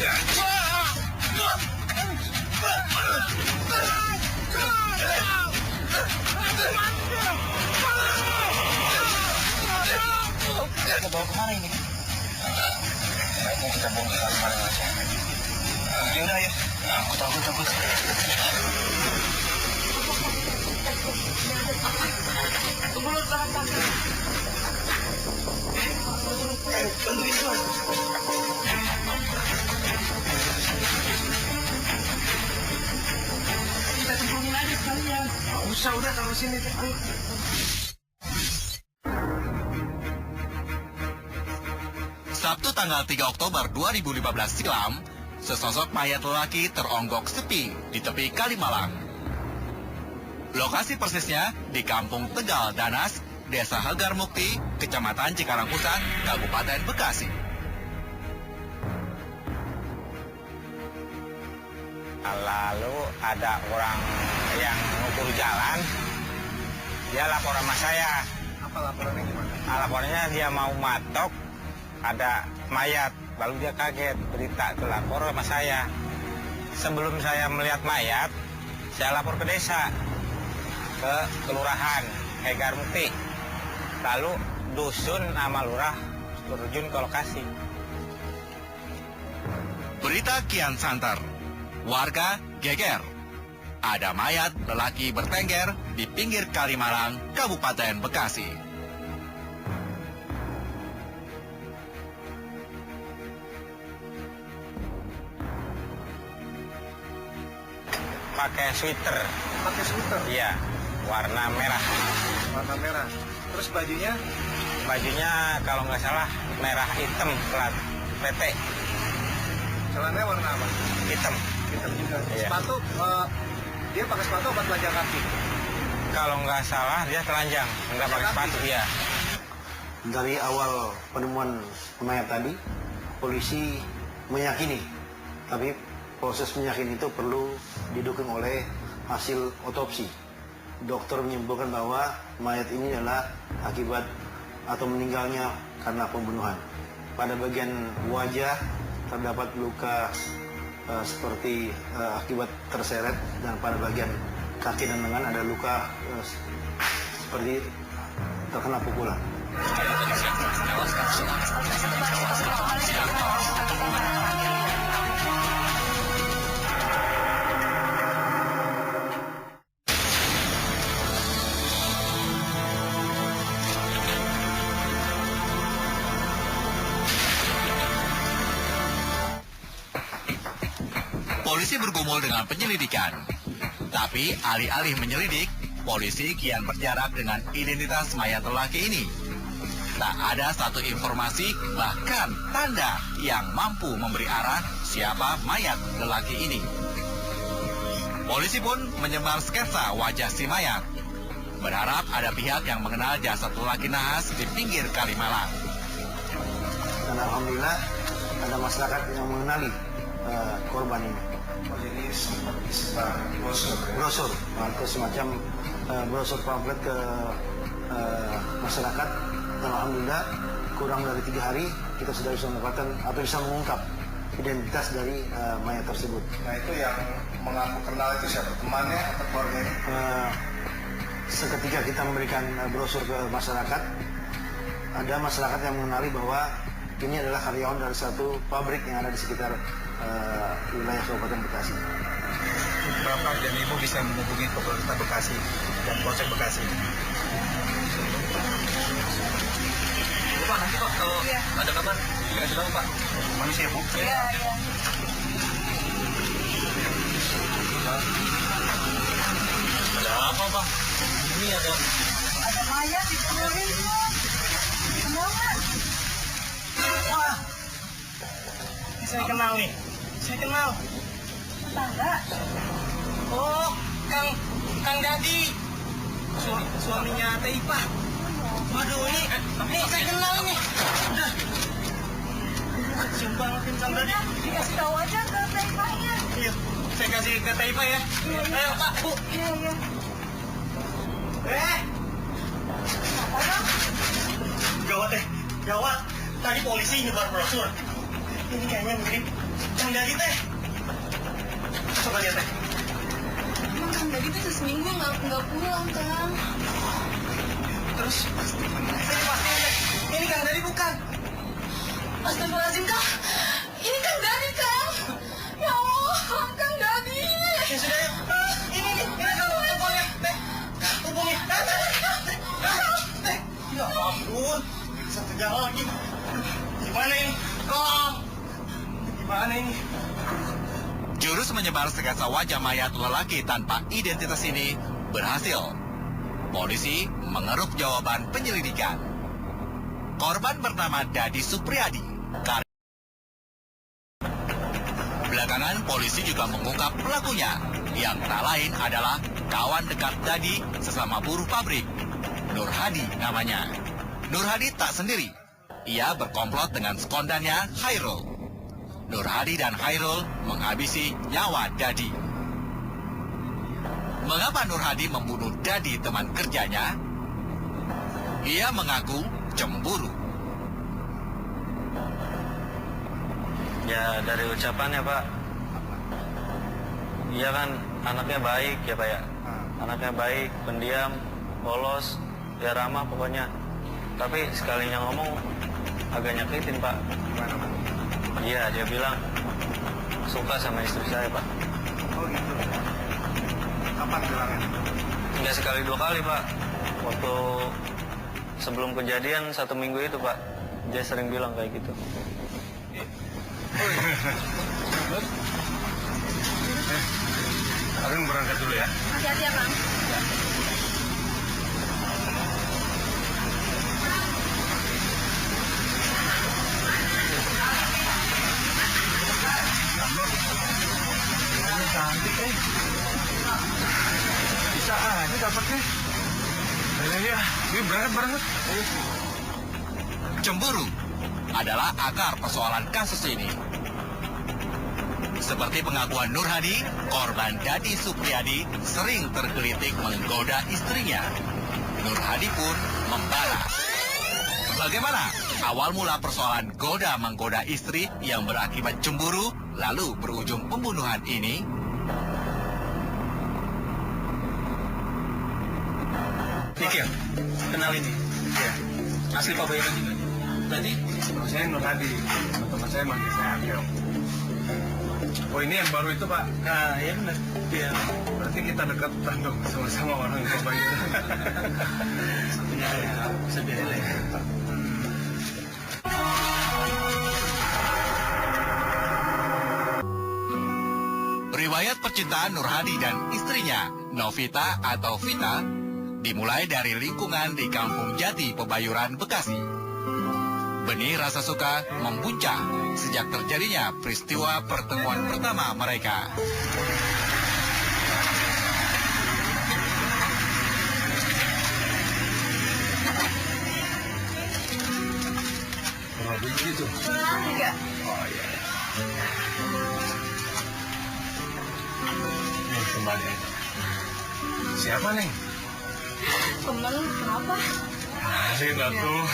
Kita bawa kemana ini? Baiknya kita bawa ke kalimalang aja. Yaudah, ayo. Aku takut. Tunggu lu, tahan. Bantuin gue. Kita cemplungin aja sekalian. Gak usah, udah taruh sini. Ayo. Sabtu tanggal 3 Oktober 2015 silam, sesosok mayat lelaki teronggok sepi di tepi Kalimalang. Lokasi persisnya di Kampung Tegal Danas, Desa Hegar Mukti, Kecamatan Cikarang Pusat, Kabupaten Bekasi. Lalu ada orang yang ngukur jalan, dia lapor sama saya. Apa laporannya gimana? Laporannya dia mau matok, ada mayat, lalu dia kaget, berita itu lapor sama saya. Sebelum saya melihat mayat, saya lapor ke desa, ke kelurahan Hegar Mukti. Lalu dusun sama lurah terjun ke lokasi. Berita kian santer, warga geger. Ada mayat lelaki bertengger di pinggir Kalimalang, Kabupaten Bekasi. Pakai sweater. Pakai sweater? Iya, warna merah. Warna merah. Terus bajunya? Bajunya kalau nggak salah merah hitam plat PT. Celananya warna apa? Hitam. Hitam juga. Iya. Sepatu, dia pakai sepatu apa telanjang kaki? Kalau nggak salah dia telanjang, nggak pakai sepatu ya. Dari awal penemuan mayat tadi, polisi meyakini, tapi proses meyakini itu perlu didukung oleh hasil otopsi. Dokter menyimpulkan bahwa mayat ini adalah akibat atau meninggalnya karena pembunuhan. Pada bagian wajah terdapat luka seperti akibat terseret, dan pada bagian kaki dan lengan ada luka seperti terkena pukulan. Polisi bergumul dengan penyelidikan. Tapi alih-alih menyelidik, polisi kian berjarak dengan identitas mayat lelaki ini. Tak ada satu informasi, bahkan tanda yang mampu memberi arah siapa mayat lelaki ini. Polisi pun menyebar sketsa wajah si mayat, berharap ada pihak yang mengenal jasad lelaki nahas di pinggir Kalimalang. Dan alhamdulillah ada masyarakat yang mengenali korban ini. Jadi seperti sebar brosur. Ke semacam brosur pamflet ke masyarakat. Dan alhamdulillah kurang dari 3 hari kita sudah bisa mendapatkan atau bisa mengungkap identitas dari mayat tersebut. Nah, itu yang mengaku kenal itu siapa? Temannya atau keluarganya? Seketika kita memberikan brosur ke masyarakat, ada masyarakat yang mengenali bahwa ini adalah karyawan dari satu pabrik yang ada di sekitar wilayah Kabupaten Bekasi. Bapak dan Ibu bisa menghubungi Polresta Bekasi dan Polsek Bekasi. Pak, nanti Pak kalau ada kabar, kasih tahu Pak. Manusia Bu. Iya. Ada apa Pak? Ini ada mayat dipenuhin Pak. Kenapa? Wah, saya kenal nih. Saya kenal. Tetangga. Oh, Kang Dadi. Suaminya Teh Ipa. Waduh, ini saya kenal nih. Udah. Sumpah makin Kang Dadi. Dikasih tahu aja ke Teh Ipanya. Iya, saya kasih ke Teh Ipa ya. Ayo Pak, Bu. Iya. Gawat deh, gawat. Tadi polisi nyebar brosur. Ini kayaknya mirip Kang Dadi teh. Coba lihat teh. Emang Kang Dadi tuh seminggu nggak pulang, Kang. Terus saya pastiin teh. Ini Kang Dadi bukan? Astagfirullahaladzim, Kang. Ini Kang Dadi, Kang. Ya Allah, Kang Dadi. Ya sudah ya. Ini kalau teleponnya teh. Hubungi. Teh. Ya ampun. Bisa terjadi lagi. Gimana ini? Kang. Gimana ini? Jurus menyebar sketsa wajah mayat lelaki tanpa identitas ini berhasil. Polisi mengeruk jawaban penyelidikan. Korban bernama Dadi Supriyadi. Belakangan polisi juga mengungkap pelakunya, yang tak lain adalah kawan dekat Dadi sesama buruh pabrik. Nur Hadi namanya. Nur Hadi tak sendiri. Ia berkomplot dengan sekondannya Hairul. Nur Hadi dan Hairul menghabisi nyawa Dadi. Mengapa Nur Hadi membunuh Dadi teman kerjanya? Ia mengaku cemburu. Ya dari ucapannya Pak. Iya kan anaknya baik ya Pak ya. Anaknya baik, pendiam, polos, ya ramah pokoknya. Tapi sekalinya ngomong agak nyakitin Pak. Gimana, Pak? Iya dia bilang suka sama istri saya Pak. Oh gitu. Kapan bilangnya? Nggak sekali dua kali Pak. Waktu sebelum kejadian 1 minggu itu Pak. Dia sering bilang kayak gitu. Arun berangkat dulu ya. Hati-hati ya, Kang. Ini cantik Bisa aja dapatnya. Ya, ini berangkat. Cemburu adalah akar persoalan kasus ini. Seperti pengakuan Nur Hadi, korban Dadi Supriyadi sering tergelitik menggoda istrinya. Nur Hadi pun membara. Bagaimana awal mula persoalan goda-menggoda istri yang berakibat cemburu lalu berujung pembunuhan ini? Nikil, kenal ini. Ya, asli Pak Bayan juga. Tadi saya Nur Hadi, teman saya manggil saya Akil. Oh ini yang baru itu Pak? Nah iya benar. Iya. Berarti kita dekat dong sama-sama orang yang Pak Bayan. Ya, sedih ya. Riwayat percintaan Nur Hadi dan istrinya, Novita atau Vita, dimulai dari lingkungan di Kampung Jati, Pebayuran, Bekasi. Benih rasa suka membuncah sejak terjadinya peristiwa pertemuan pertama mereka. Berapa biji itu? Enggak. Oh iya. Nih kembali. Siapa nih? Temen, kenapa? Asik tuh.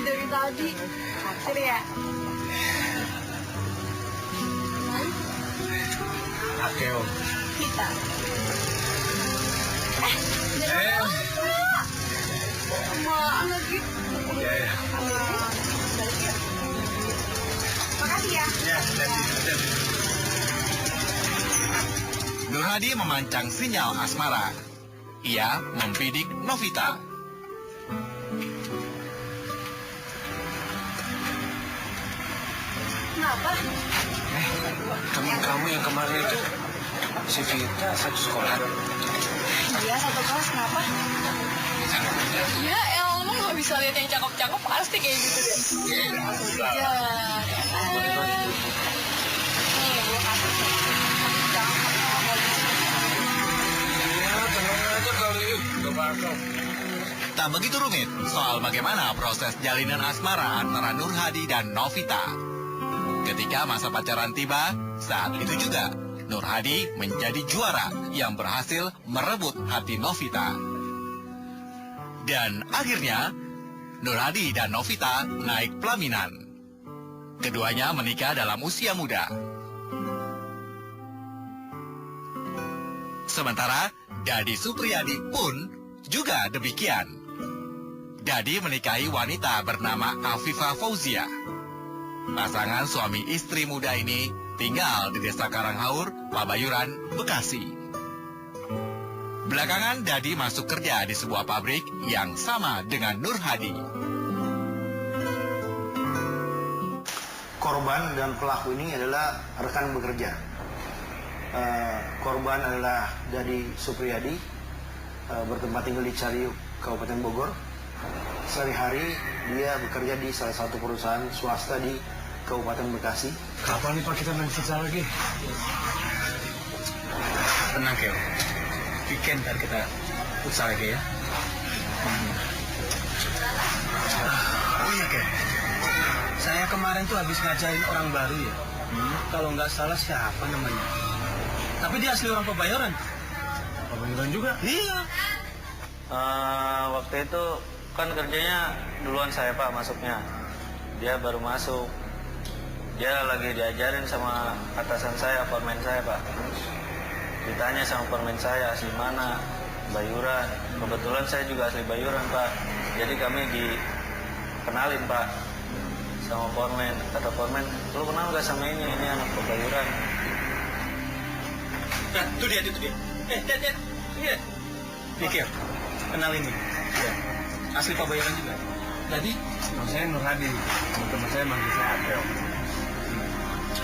Dari tadi. Naksir ya? Akeo. Kita. Sama lagi. Iya ya. Makasih ya. Ya, jadi. Nur Hadi memancang sinyal asmara. Ia membidik Novita. Kenapa? Teman kamu yang kemarin itu, si Vita satu sekolah. Iya, satu kelas. Kenapa? Ya, emang nggak bisa lihat yang cakep-cakep pasti kayak gitu deh. Ya, nih gue kasih. Ya, tenang aja kali. Gak bakal. Tak begitu rumit soal bagaimana proses jalinan asmara antara Nur Hadi dan Novita. Ketika masa pacaran tiba, saat itu juga Nur Hadi menjadi juara yang berhasil merebut hati Novita. Dan akhirnya Nur Hadi dan Novita naik pelaminan. Keduanya menikah dalam usia muda. Sementara Dadi Supriyadi pun juga demikian. Dadi menikahi wanita bernama Afifah Fauzia. Pasangan suami istri muda ini tinggal di Desa Karanghaur, Pabayuran, Bekasi. Belakangan Dadi masuk kerja di sebuah pabrik yang sama dengan Nur Hadi. Korban dan pelaku ini adalah rekan bekerja. Korban adalah Dadi Supriyadi, bertempat tinggal di Cariuk, Kabupaten Bogor. Sehari-hari dia bekerja di salah satu perusahaan swasta di Kabupaten Bekasi. Kapan nih Pak kita main futsal lagi? Tenang Keo. Weekend ntar kita futsal lagi ya. Oh iya Keo. Saya kemarin tuh habis ngajarin orang baru ya. Kalau nggak salah siapa namanya? Tapi dia asli orang Pabayoran. Pabayoran juga? Iya. Waktu itu kan kerjanya duluan saya Pak masuknya. Dia baru masuk. Dia lagi diajarin sama atasan saya, foreman saya Pak. Ditanya sama foreman saya asli mana, Bayuran. Kebetulan saya juga asli Bayuran Pak. Jadi kami dikenalin Pak sama foreman. Kata foreman, lu kenal gak sama ini anak Bayuran. Nah, itu dia. Dad. Iya. Pikir, kenal ini. Iya. Asli Pabayoran juga. Jadi, nama saya Nur Hadi. Teman saya manggil saya Apel.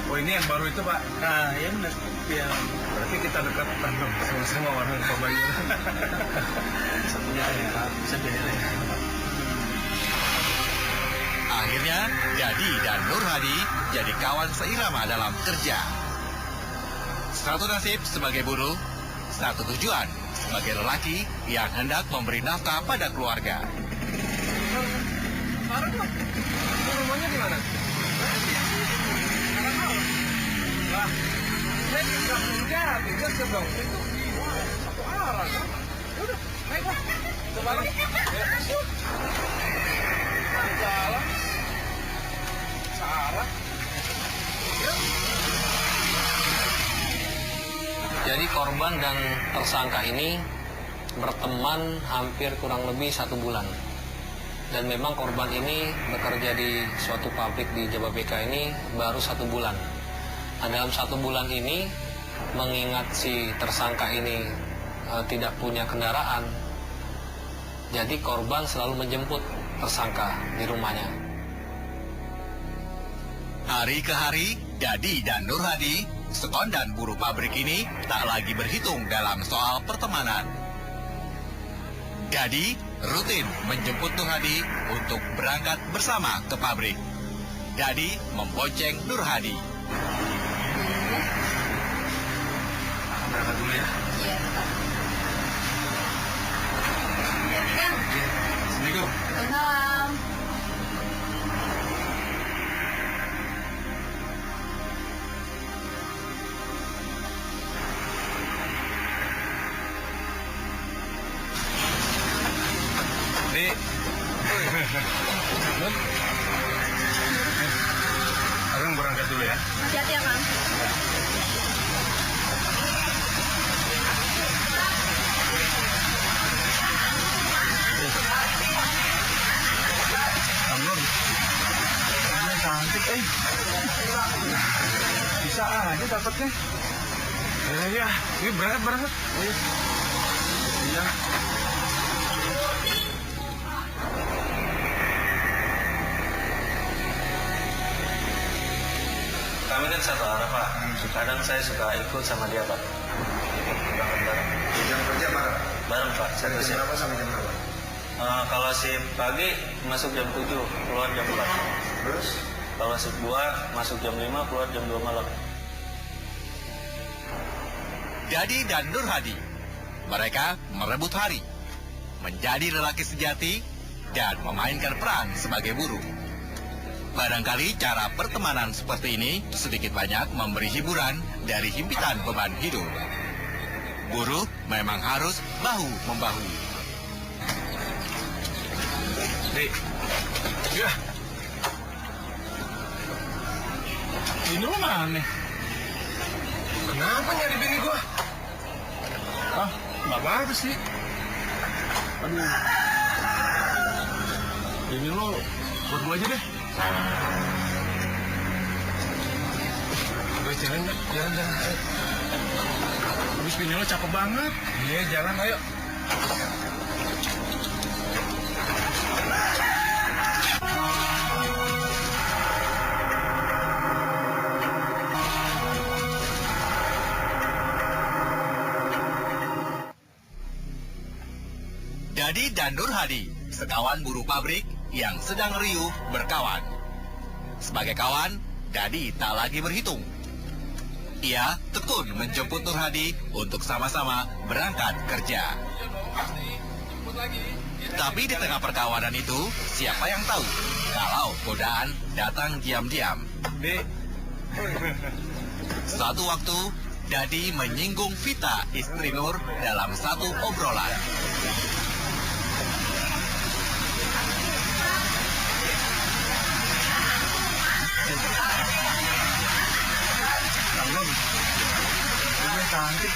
Oh ini yang baru itu Pak? Nah, iya benar. Iya. Berarti kita dekat sama-sama orang Pabayoran. Satunya saya, satunya. Akhirnya, Dadi dan Nur Hadi jadi kawan seirama dalam kerja. Satu nasib sebagai buruh, satu tujuan sebagai lelaki yang hendak memberi nafkah pada keluarga. Rumahnya di mana? Lah, saya tidak menjadi, dia sedang itu satu arah kan? Udah, naik Pak. Coba lagi. Jalan. Salah. Jadi korban dan tersangka ini berteman hampir kurang lebih 1 bulan. Dan memang korban ini bekerja di suatu pabrik di Jababeka ini baru 1 bulan. Nah, dalam 1 bulan ini, mengingat si tersangka ini tidak punya kendaraan, jadi korban selalu menjemput tersangka di rumahnya. Hari ke hari, Dadi dan Nur Hadi, sekondan buruh pabrik ini tak lagi berhitung dalam soal pertemanan. Dadi rutin menjemput Nur Hadi untuk berangkat bersama ke pabrik. Dadi membonceng Nur Hadi. Berangkat dulu ya. Iya, Pak. Assalamualaikum. Waalaikumsalam. Dek. Nun. Akang berangkat dulu ya. Hati-hati ya, Kang. Kamu dia cantik bisa aja dapatnya. Ya, ini berangkat. Iya. Kami kan satu arah Pak. Kadang saya suka ikut sama dia Pak. Berangkat bareng. Jam kerja bareng. Bareng Pak. Satu Jam shift. berapa sampai jam berapa? Kalau shift pagi masuk jam 7, keluar jam 4. Terus? Kalau shift 2 masuk jam 5, keluar jam 2 malam. Dadi dan Nur Hadi, mereka merebut hari, menjadi lelaki sejati, dan memainkan peran sebagai buruh. Barangkali cara pertemanan seperti ini sedikit banyak memberi hiburan dari himpitan beban hidup. Buruh memang harus bahu-membahu. Dek. Ya. Ini lu mana? Kenapa nyari bini gua? Ah, nggak apa-apa sih. Aduh. Bini lu buat gua aja deh. Ayo jalan, jalan. Habis bini lu cakep banget. Iya, jalan ayo. Dadi dan Nur Hadi, sekawan buruh pabrik yang sedang riuh berkawan. Sebagai kawan, Dadi tak lagi berhitung. Ia tekun menjemput Nur Hadi untuk sama-sama berangkat kerja. Tapi di tengah perkawanan itu, siapa yang tahu kalau godaan datang diam-diam. Suatu waktu, Dadi menyinggung Vita, istri Nur, dalam satu obrolan. Cantik,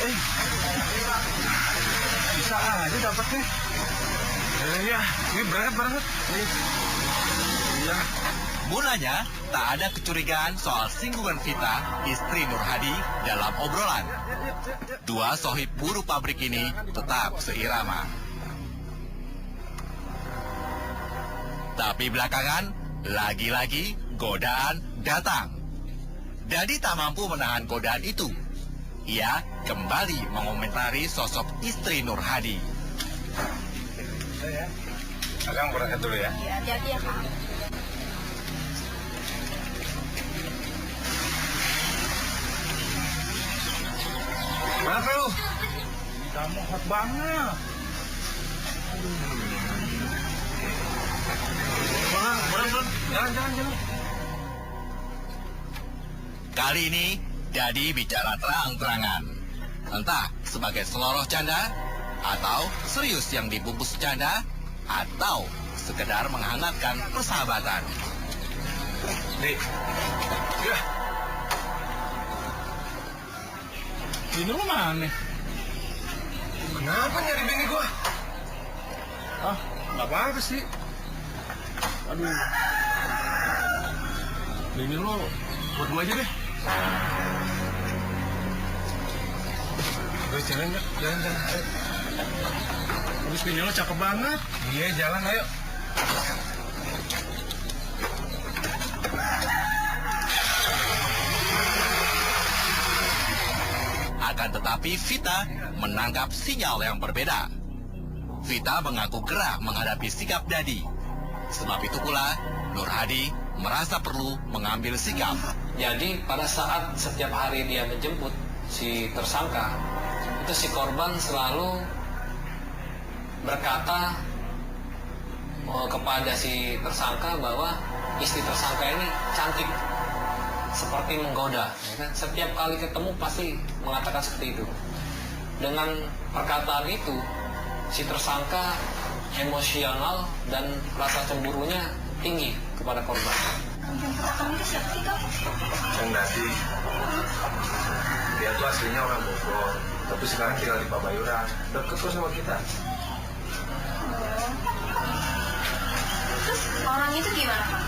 bisa aja dapetnya. Iya, ini berangkat. Iya. Mulanya, tak ada kecurigaan soal singgungan Vita, istri Nur Hadi, dalam obrolan. Dua sohib buruh pabrik ini tetap seirama. Tapi belakangan, lagi-lagi godaan datang. Dadi tak mampu menahan godaan itu. Ia kembali mengomentari sosok istri Nur Hadi. Akang berangkat dulu ya. Iya, hati-hati ya, Kang. Kenapa lu? Kamu hot banget. Barang. Jalan. Kali ini, Dadi bicara terang-terangan. Entah sebagai seloroh canda, atau serius yang dibungkus canda, atau sekedar menghangatkan persahabatan. Nih. Ya. Ini lu mana? Kenapa nyari bini gua? Ah, nggak apa-apa sih. Aduh. Bini lu buat gua aja deh. Ayo jalan. Habis bini lu cakep banget. Iya, jalan ayo. Akan tetapi Vita menangkap sinyal yang berbeda. Vita mengaku gerah menghadapi sikap Dadi. Sebab itu pula, Nur Hadi merasa perlu mengambil sikap. Jadi pada saat setiap hari dia menjemput si tersangka, itu si korban selalu berkata kepada si tersangka bahwa istri tersangka ini cantik, seperti menggoda. Ya kan? Setiap kali ketemu pasti mengatakan seperti itu. Dengan perkataan itu, si tersangka emosional dan rasa cemburunya tinggi kepada korban. Yang Dadi, dia tuh aslinya orang Bogor, tapi sekarang tinggal di Pabayuran. Deket kok sama kita. Terus orang itu gimana, Kang?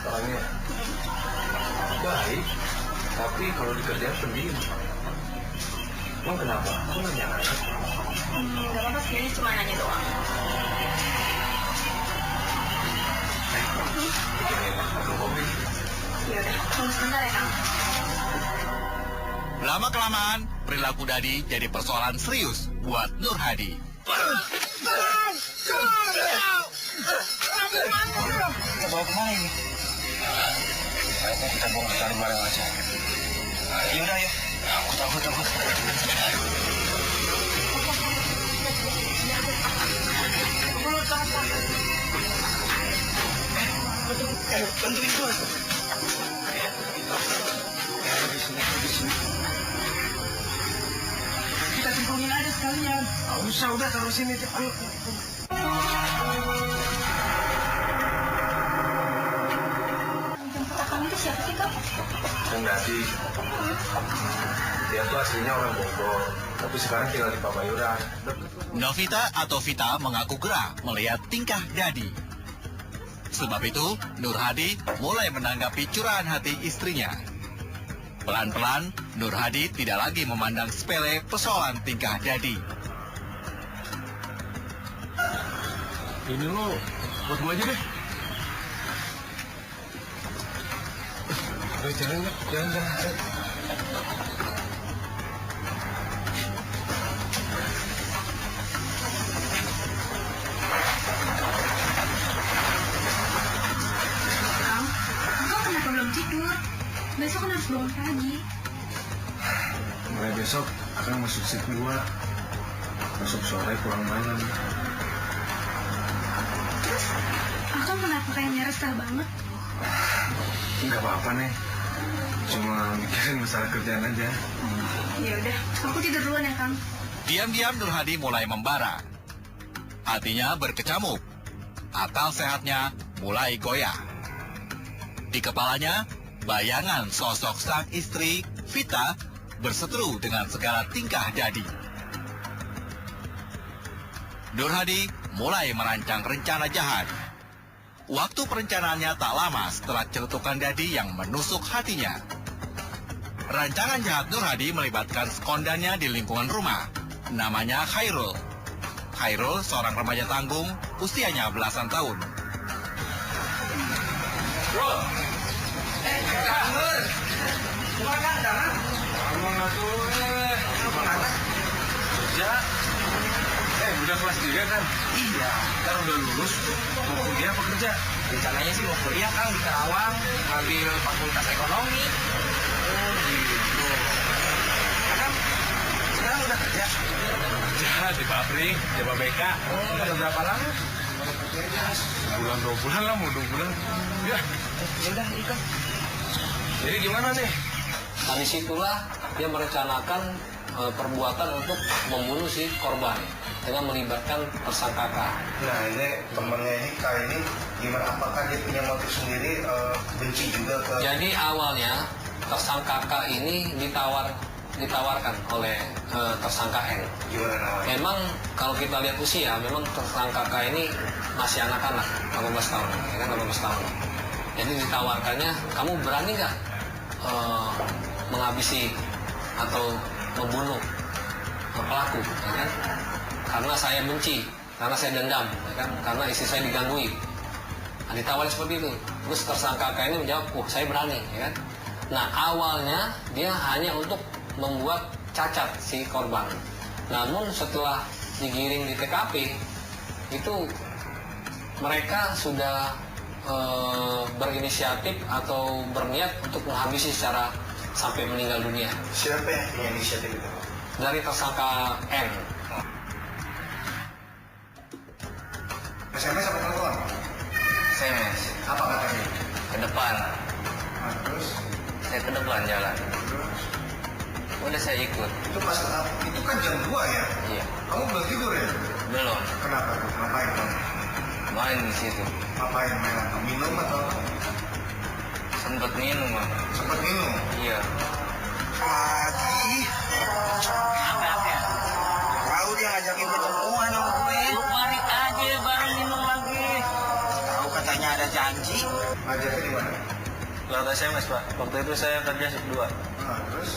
Orangnya baik, tapi kalau dikerjain pendiam. Emang kenapa? Aku nanya aja. Gak apa-apa sih, ini cuma nanya doang. Aku kopi. Yaudah, tunggu sebentar ya, Kang. Lama-kelamaan, perilaku Dadi jadi persoalan serius buat Nur Hadi. Kita bawa kemana ini? Kayaknya kita buang sekali bareng aja. Yaudah ya. Aku takut. Bantuin gue. Di sini. Kita cemplungin aja sekalian. Gak usah, udah taruh sini. Ayo. Jemput Akang itu siapa sih, Kang? Kang Dadi. Dia tuh aslinya orang Bogor, tapi sekarang tinggal di Pabayuran. Novita atau Vita mengaku gerah melihat tingkah Dadi. Sebab itu, Nur Hadi mulai menanggapi curahan hati istrinya. Pelan-pelan, Nur Hadi tidak lagi memandang sepele persoalan tingkah Dadi. Ini lo buat gue aja deh. Jalan. Engkau kenapa belum tidur? Besok kan harus bangun pagi. Mulai besok akan masuk shift 2. Masuk sore pulang malam. Terus, Akang kenapa kayaknya resah banget? Enggak apa-apa nih. Cuma mikirin masalah kerjaan aja. Ya udah, aku tidur duluan ya, Kang. Diam-diam Nur Hadi mulai membara. Hatinya berkecamuk. Akal sehatnya mulai goyah. Di kepalanya, bayangan sosok sang istri, Vita, berseteru dengan segala tingkah Dadi. Nur Hadi mulai merancang rencana jahat. Waktu perencanaannya tak lama setelah celutukan Dadi yang menusuk hatinya. Rancangan jahat Nur Hadi melibatkan sekondannya di lingkungan rumah. Namanya Khairul. Khairul seorang remaja tanggung, usianya belasan tahun. Bro, kangen. Bukan kangen. Emang atuh, kerja. Udah kelas 3 kan? Iya. Kan udah lulus, mau kuliah apa kerja? Rencananya sih mau kuliah, Kang, di Karawang, ngambil fakultas ekonomi. Oh gitu. Kan sekarang udah kerja. Kerja di pabrik, JBK. Udah berapa lama? Bulan 2 bulan lah, mau 2 bulan. Ya. Udah, ikut. Jadi gimana nih? Nah, disitulah dia merencanakan perbuatan untuk membunuh si korban dengan melibatkan tersangka K. Nah ini temannya ini K ini gimana? Apakah dia punya motif sendiri, benci juga ke? Jadi awalnya tersangka K ini ditawarkan oleh tersangka N. Gimana namanya? Memang kalau kita lihat usia, memang tersangka K ini masih anak-anak, 18 tahun, ya kan 18 tahun. Jadi ditawarkannya, kamu berani nggak menghabisi atau membunuh pelaku, ya kan? Karena saya benci, karena saya dendam, ya kan? Karena istri saya diganggui. Nah, ditawari seperti itu. Terus tersangka K ini menjawab, saya berani, ya kan? Nah, awalnya dia hanya untuk membuat cacat si korban. Namun setelah digiring di TKP, itu mereka sudah berinisiatif atau berniat untuk menghabisi secara sampai meninggal dunia. Siapa yang punya inisiatif itu? Dari tersangka N. SMS apa telepon? SMS. Apa katanya? Ke depan. Nah, terus? Saya ke depan jalan. Udah saya ikut. Itu pas itu kan jam 2 ya? Iya. Kamu belum tidur ya? Belum. Kenapa tuh? Ngapain kamu? Main di situ. Ngapain main? Minum atau Sempet minum, Bang. sempat minum? Iya. Pagi. Tahu dia ngajakin ketemuan sama gue. Balik aja baru minum lagi. Tahu katanya ada janji. Ngajaknya di mana? Lewat SMS, Pak. Waktu itu saya kerja shift 2. Nah, terus?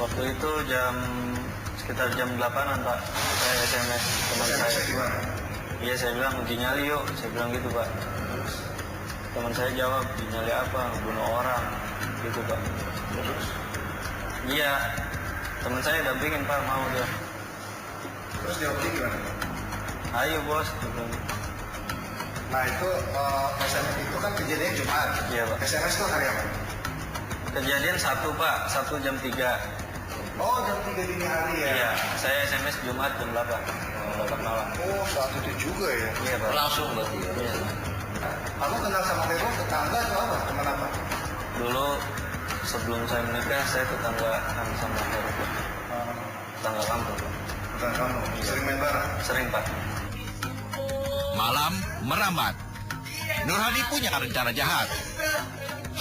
Waktu itu sekitar jam 8-an, Pak. Saya SMS teman saya. Gimana? Iya, saya bilang uji nyali yuk. Saya bilang gitu, Pak. Teman saya jawab, uji nyali apa? Bunuh orang. Gitu, Pak. Terus? Iya. Teman saya dampingin, Pak. Mau dia. Terus jawabnya gimana? Ayo, Bos. Dia bilang. Nah itu SMS itu kan kejadian Jumat. Iya, Pak. SMS itu hari apa? Kejadian 1, Pak. 1 jam 3. Oh jam 3 dini hari ya? Iya. Saya SMS Jumat jam 8. 8 malam. Oh saat itu juga ya? Iya, Pak. Langsung berarti. Iya. Kamu kenal sama Tero tetangga atau apa? Teman apa? Dulu sebelum saya menikah, saya tetanggaan sama Heru, Pak. Tetangga kampung, Pak. Bukan kamu, sering main bareng? Sering, Pak. Malam merambat. Nur Hadi punya rencana jahat.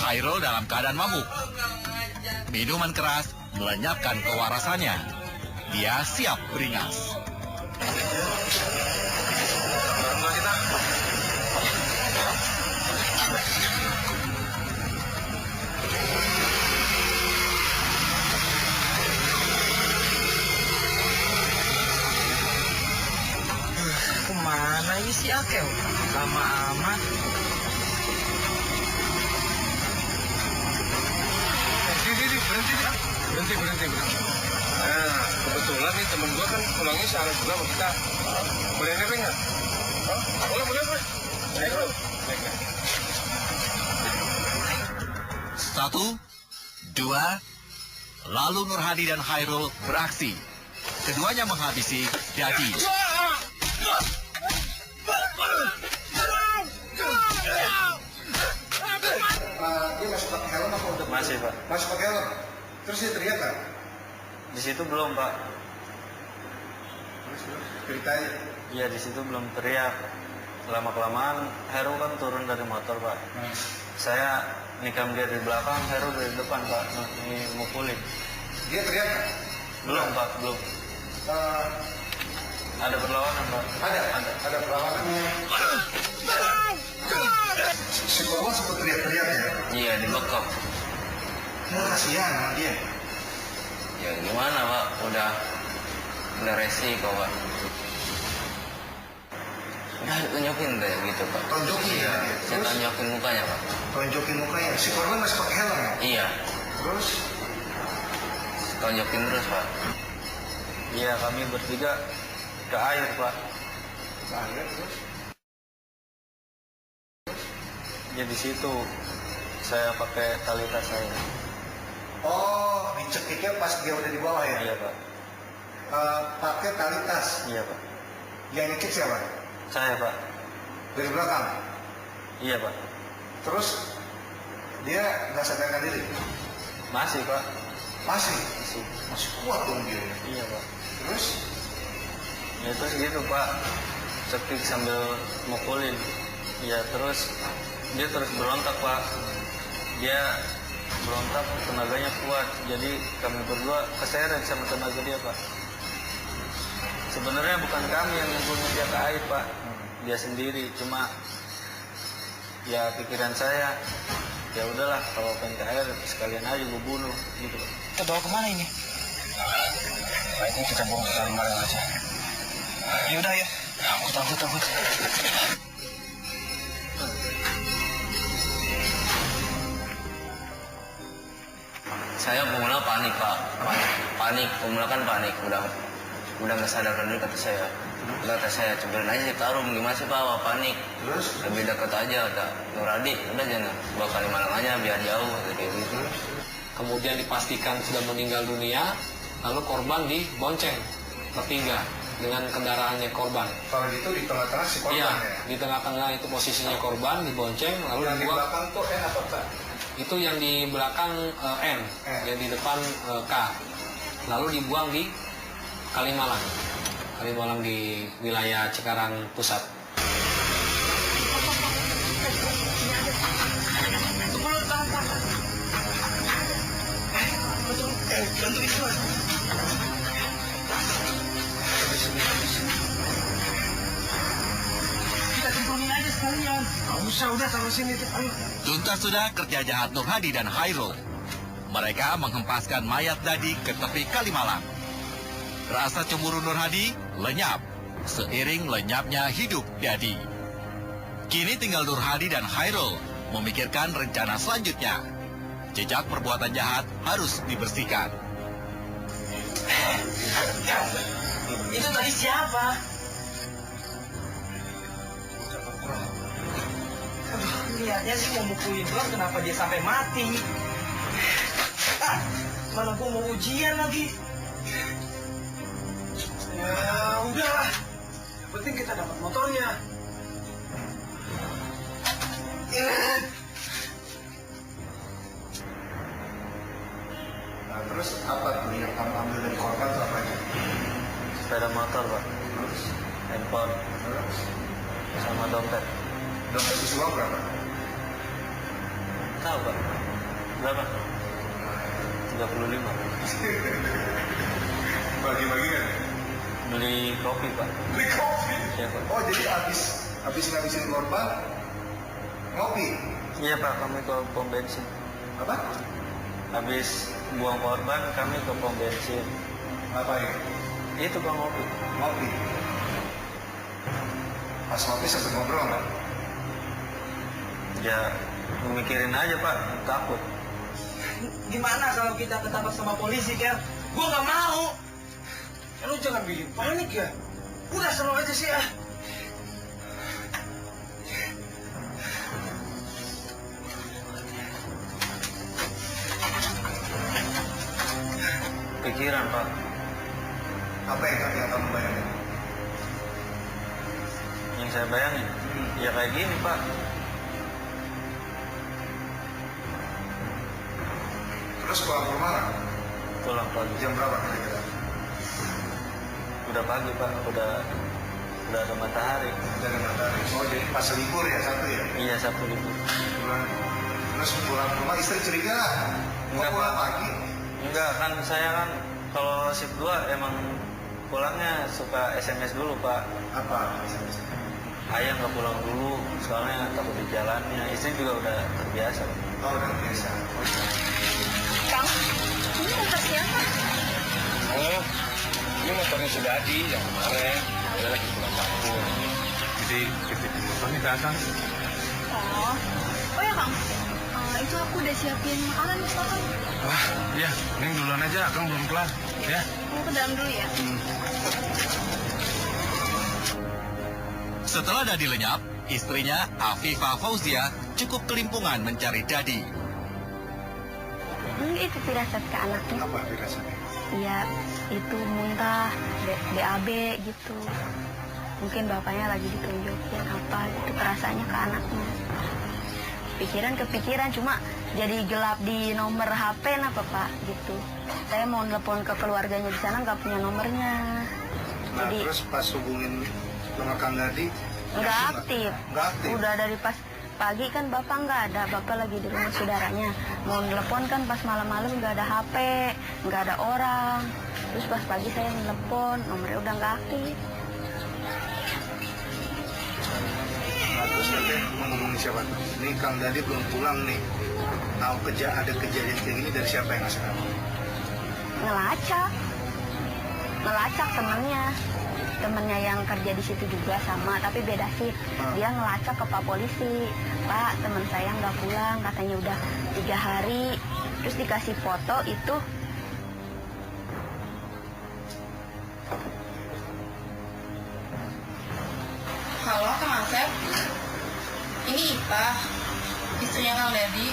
Hairul dalam keadaan mabuk. Minuman keras melenyapkan kewarasannya. Dia siap beringas. Kemana ini si Akel? Lama amat. Berhenti. Nah, kebetulan nih temen gua kan pulangnya sehari juga sama kita. Boleh nebeng nggak? Boleh. Naik bro. Naik. 1, 2, lalu Nur Hadi dan Hairul beraksi. Keduanya menghabisi Dadi. Dia masih pakai helm apa udah? Masih pak. Masih pakai helm. Terus dia teriak kan? Di situ belum pak. Terus ceritanya. Iya di situ belum teriak. Lama kelamaan Heru kan turun dari motor pak. Saya nikam dia di belakang, Heru dari depan pak. Ini mukulin. Dia teriak kan? Belum pak, belum. Ada perlawanan pak. Ada perlawanan. Si korban sempat teriak-teriak ya? Iya dibekap. Kasihan sama dia. Ya gimana pak, udah resiko pak. Udah tunjukin deh gitu pak. Tonjokin ya? Saya tunjukin mukanya pak. Tonjokin mukanya. Si korban masih pakai helm ya? Iya, Terus? tunjukin terus pak. Iya kami bertiga ke air pak. Terus? Ya di situ saya pakai tali tas saya. Oh, dicekiknya pas dia udah di bawah ya? Iya pak. Pakai tali tas. Iya pak. Yang nyekik siapa? Saya pak. Dari belakang. Iya pak. Terus dia nggak sadarkan diri? Masih pak. Masih Masih. kuat dong dia. Iya pak. Terus? Ya terus gitu pak. Cekik sambil mukulin. Ya terus dia terus berontak pak. Dia berontak, tenaganya kuat. Jadi kami berdua keseret sama tenaga dia pak. Sebenarnya bukan kami yang membunuh dia ke air pak. Dia sendiri. Cuma ya pikiran saya, ya udahlah kalau pengen ke air sekalian aja gue bunuh gitu pak. Kita bawa kemana ini? Baiknya kita buang ke dalam barang aja. Yaudah ya. Aku takut. Saya pemula panik pak, panik, pemula kan panik, udah nggak sadarkan diri kata saya, cobain aja ditaruh, gimana sih pak, wah panik, Terus? lebih dekat aja, kata Nur Hadi, udah jangan, bawa Kalimalang aja biar jauh, kayak gitu. Kemudian dipastikan sudah meninggal dunia, lalu korban dibonceng bertiga dengan kendaraannya korban. Kalau gitu di tengah-tengah si korban Iya, ya? di tengah-tengah itu posisinya korban dibonceng, lalu Yang di dibuang. belakang tuh apa Pak? Itu yang di belakang N, yang di depan K. Lalu dibuang di Kalimalang di wilayah Cikarang Pusat. Udah taruh sini tuh. Ayo. Tuntas sudah kerja jahat Nur Hadi dan Hairul. Mereka menghempaskan mayat Dadi ke tepi Kalimalang. Rasa cemburu Nur Hadi lenyap seiring lenyapnya hidup Dadi. Kini tinggal Nur Hadi dan Hairul memikirkan rencana selanjutnya. Jejak perbuatan jahat harus dibersihkan. Itu tadi siapa? Lihatnya sih mau mukulin doang, kenapa dia sampai mati? Mana gua mau ujian lagi? Ya udahlah. Yang penting kita dapat motornya. Nah, terus apa tuh yang kamu ambil dari korban tuh apa aja? Sepeda motor pak, Terus? handphone, Terus? sama dompet. Dompet isi uang berapa? Tahu pak? Berapa? 35. Bagi-bagi kan? Beli kopi, Pak. Beli kopi? Iya, Pak. Oh, jadi habis ngabisin korban, ngopi? Iya, Pak, kami ke pom bensin. Apa? Habis buang korban, kami ke pom bensin. Ngapain? Itu Pak, ngopi. Ngopi. Pas ngopi sempet ngobrol nggak? Ya, mikirin aja, Pak. Takut. Gimana kalau kita ketangkap sama polisi, Kel? Gua nggak mau. Lu jangan bikin panik ya. Udah selalu aja sih, ah. Pikiran, Pak. Apa yang kamu bayangin? Yang saya bayangin, ya kayak gini, Pak. Terus pulang ke rumah? Pulang pagi. Jam berapa kira-kira? Udah pagi, Pak. Udah ada matahari. Dari matahari. Oh, jadi pas libur ya, Sabtu ya? Iya, Sabtu libur. Terus pulang ke rumah, istri curiga lah. Enggak, Pulang Pak. pagi? Enggak, kan saya kan kalau shift 2 emang pulangnya suka SMS dulu, Pak. Apa? Ayah nggak pulang dulu, soalnya takut di jalannya. Istri juga udah terbiasa. Oh, udah biasa. Kang, ini motor siapa? Oh, ini motornya Sudadi yang kemarin. Dia lagi pulang kampung. Jadi, motornya datang. Oh ya Kang, itu aku udah siapin makanan buat Kakang. Wah, iya. Neng duluan aja, Akang belum kelar. Ya. Mau ke dalam dulu ya? Setelah Dadi lenyap, istrinya Afifah Fauzia cukup kelimpungan mencari Dadi. Itu firasat ke anaknya. Apa firasatnya? Iya, itu muntah, BAB gitu. Mungkin bapaknya lagi ditunjukin apa gitu, perasaannya ke anaknya. Kepikiran, cuma jadi gelap di nomor HP apa Pak gitu. Saya mau telepon ke keluarganya di sana, nggak punya nomornya. Nah, Jadi terus pas hubungin sama Kang Dadi? nggak aktif. Nggak aktif? Udah dari pas pagi kan bapak nggak ada, bapak lagi di rumah saudaranya. Mau telepon kan pas malam-malam nggak ada HP, nggak ada orang. Terus pas pagi saya telepon, nomornya udah nggak aktif. Nah, terus Teteh mau ngomongin siapa tuh? Ini Kang Dadi belum pulang nih. Tahu ada kejadian kayak gini dari siapa yang ngasih tahu? Ngelacak temennya yang kerja di situ juga sama, tapi beda sih. Dia ngelacak ke Pak Polisi, Pak teman saya nggak pulang, katanya udah 3 hari. Terus dikasih foto itu. Halo Kang Asep, ini Ita, istrinya Kang Dadi.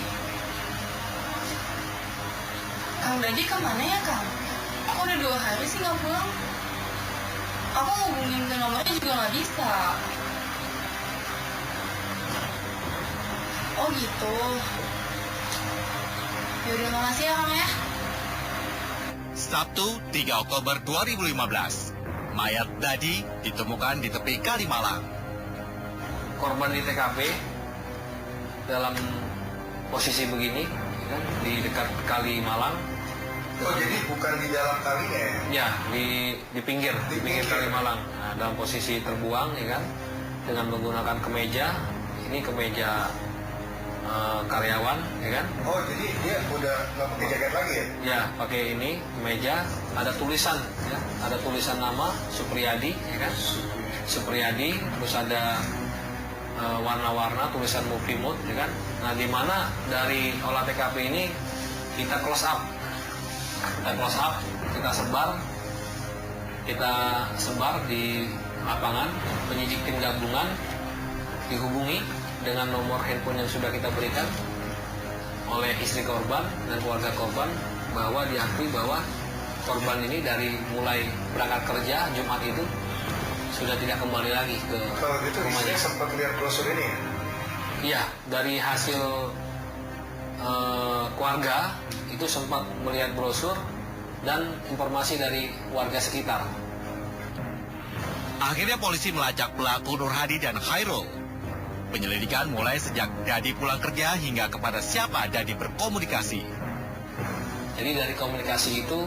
Kang Dadi kemana ya Kang? Aku udah 2 hari sih nggak pulang. Aku hubungin ke nomornya juga nggak bisa. Oh gitu. Yaudah makasih ya Kang ya. Sabtu 3 Oktober 2015, mayat Dadi ditemukan di tepi Kali Malang. Korban di TKP dalam posisi begini, kan, di dekat Kali Malang. Oh, jadi bukan di dalam kali ya? Ya, di pinggir Kali Malang. Nah, dalam posisi terbuang, ya kan, dengan menggunakan kemeja. Ini kemeja karyawan, ya kan? Oh, jadi dia udah nggak pakai jaket lagi ya? Ya, pakai ini kemeja. Ada tulisan, ya, ada tulisan nama Supriyadi, ya kan? Supriyadi, terus ada warna-warna tulisan Mufimut, ya kan? Nah, di mana dari olah TKP ini kita close up, kita sebar di lapangan. Penyidik tim gabungan dihubungi dengan nomor handphone yang sudah kita berikan oleh istri korban dan keluarga korban, bahwa diakui bahwa korban ini dari mulai berangkat kerja Jumat itu sudah tidak kembali lagi ke Kalau gitu rumahnya. istrinya sempat lihat brosur ini ya? Iya, dari hasil keluarga itu sempat melihat brosur dan informasi dari warga sekitar. Akhirnya polisi melacak pelaku Nur Hadi dan Khairul. Penyelidikan mulai sejak Dadi pulang kerja hingga kepada siapa Dadi berkomunikasi. Jadi dari komunikasi itu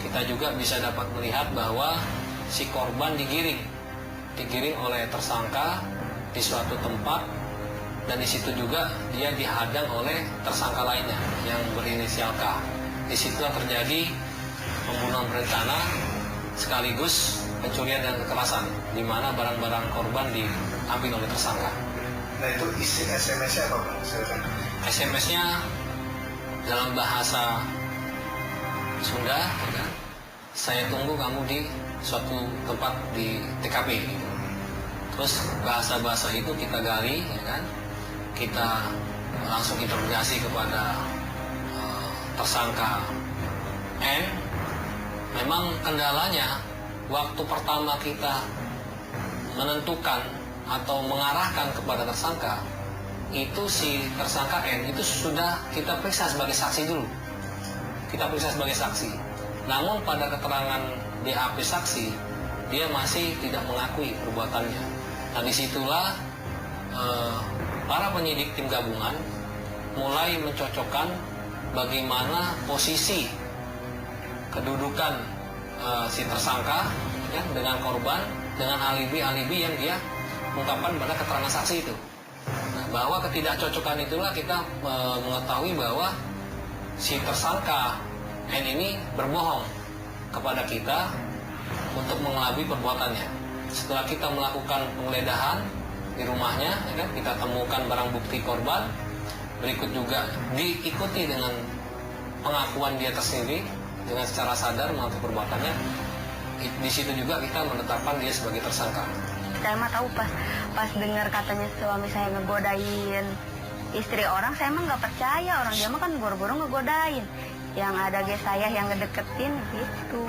kita juga bisa dapat melihat bahwa si korban digiring oleh tersangka di suatu tempat, dan di situ juga dia dihadang oleh tersangka lainnya yang berinisial K. Di situ terjadi pembunuhan berencana sekaligus pencurian dan kekerasan, di mana barang-barang korban diambil oleh tersangka. Nah itu isi SMS-nya apa Pak? SMS-nya dalam bahasa Sunda, ya kan? Saya tunggu kamu di suatu tempat di TKP. Terus bahasa-bahasa itu kita gali, ya kan? Kita langsung interogasi kepada tersangka N. Memang kendalanya waktu pertama kita menentukan atau mengarahkan kepada tersangka, itu si tersangka N itu sudah kita periksa sebagai saksi dulu. Kita periksa sebagai saksi. Namun pada keterangan BAP saksi, dia masih tidak mengakui perbuatannya. Nah disitulah para penyidik tim gabungan mulai mencocokkan bagaimana posisi kedudukan si tersangka ya, dengan korban, dengan alibi-alibi yang dia ungkapkan pada keterangan saksi itu. Nah, bahwa ketidakcocokan itulah kita mengetahui bahwa si tersangka N ini berbohong kepada kita untuk mengelabui perbuatannya. Setelah kita melakukan penggeledahan di rumahnya, ya kan, kita temukan barang bukti korban, berikut juga diikuti dengan pengakuan dia tersendiri dengan secara sadar mengakui perbuatannya. Di situ juga kita menetapkan dia sebagai tersangka. Saya mah tahu pas dengar katanya suami saya ngegodain istri orang, saya mah nggak percaya. Orang dia mah kan boro-boro ngegodain. Yang ada ge saya yang ngedeketin gitu.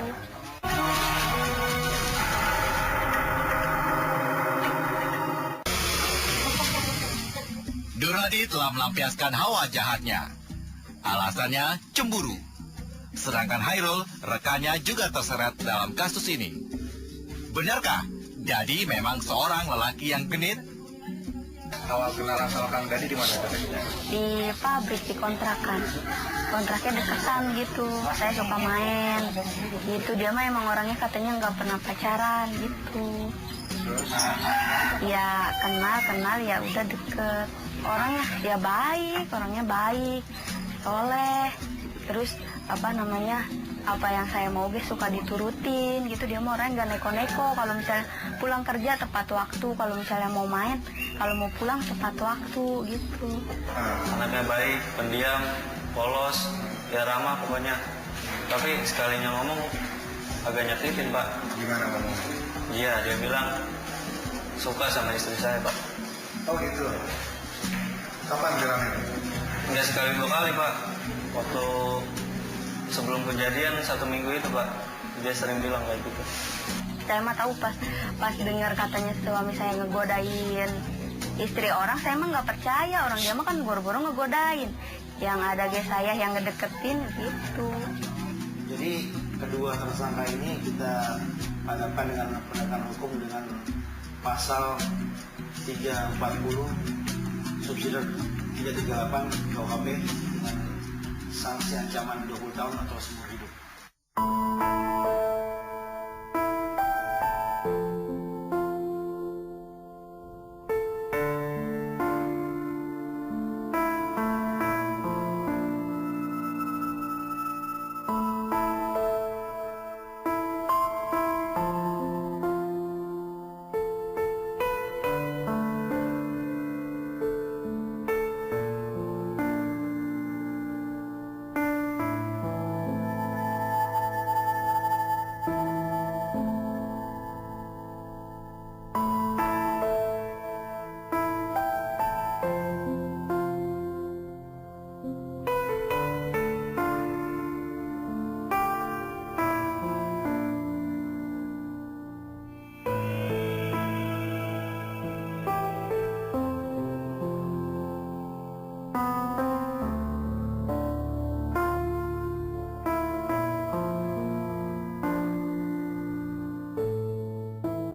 Durhadi telah melampiaskan hawa jahatnya. Alasannya cemburu. Sedangkan Hairul, rekannya juga terseret dalam kasus ini. Benarkah Dadi memang seorang lelaki yang genit? Awal kenalan sama Kang Dadi di mana? Di pabrik, di kontrakan. Kontraknya deketan gitu. Saya suka main gitu. Dia mah emang orangnya katanya nggak pernah pacaran gitu. Ya kenal ya udah deket. Orangnya baik, soleh. Terus apa yang saya mau suka diturutin gitu. Dia mau orangnya nggak neko-neko. Kalau misalnya pulang kerja tepat waktu, kalau misalnya mau main, kalau mau pulang tepat waktu gitu. Anaknya baik, pendiam, polos, ya ramah pokoknya. Tapi sekalinya ngomong agak nyakitin Pak. Gimana ngomong? Iya, dia bilang suka sama istri saya Pak. Oh gitu. Kapan bilangnya? Nggak sekali 2 kali Pak. Waktu sebelum kejadian 1 minggu itu Pak, dia sering bilang kayak gitu. Saya mah tahu pas dengar katanya suami saya ngegodain istri orang, saya mah nggak percaya. Orang dia mah kan boro-boro ngegodain. Yang ada ge saya yang ngedeketin gitu. Jadi kedua tersangka ini kita hadapkan dengan penegakan hukum dengan pasal 340 subsidi 338 KUHP dengan sanksi ancaman 20 tahun atau seumur hidup.